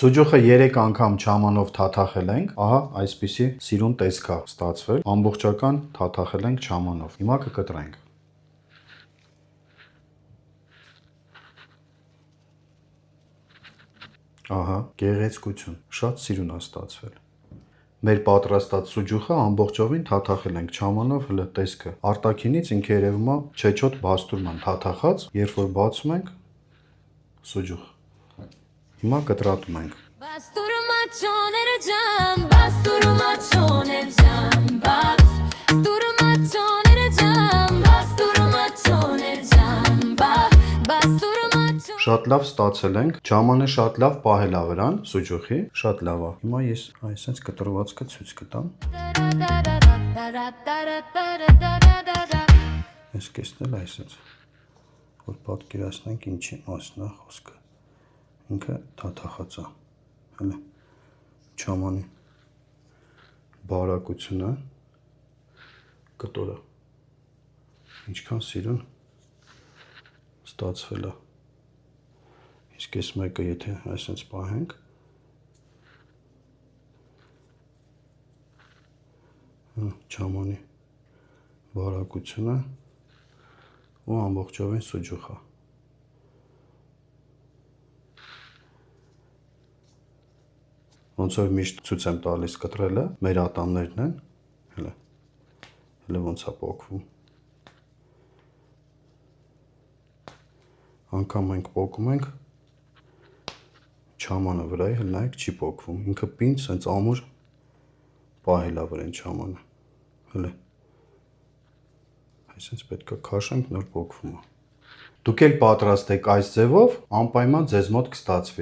Սուջուխը 3 անգամ չամանով թաթախել ենք, ահա այսպիսի սիրուն տեսք է ստացվել, ամբողջական թաթախել ենք չամանով, հիմա կկտրենք։ Ահա, գեղեցկություն, շատ սիրուն է ստացվել։ Մեր պատրաստած սուջուխը ամբողջովին թաթախել ենք չամանով, հələ տեսքը արտաքինից ինքը երևում է չեչոտ բաստուրման թաթախած, երբ որ բացում ենք սուջուխ։ Հիմա կտրատում ենք։ Շատ լավ ստացել ենք, չամանը շատ լավ պահել է վրան սուջուխի, շատ լավ է։ Հիմա ես այսպես կտրվածքը ցույց կտամ։ Ես կեսնել այսպես, որ պատկերացնենք ինչի մասն է խոսքը։ Ինքը թաթախած է, հələ չամանի բարակությունը, կտորը, ինչքան սիրուն ստացվել է։ Իսկ այս մեկը եթե այսպես պահենք, չամանի բարակությունը ու ամբողջովին սուջուխը։ Ոնց որ միշտ ցույց եմ տալիս կտրելը, մեր ատամներն են, հələ ոնց է պոկվում։ Անկամ մենք պոկում ենք, չամանը վրայի, հələ նայեք չի պոկվում, ինքը պինդ սենց ամուր պահել է վրան չամանը, հələ այսպես պետք է քաշենք, նոր պոկվում է։ Դուք էլ պատրաստեք այս ձևով, անպայման ձեզ մոտ կստացվի։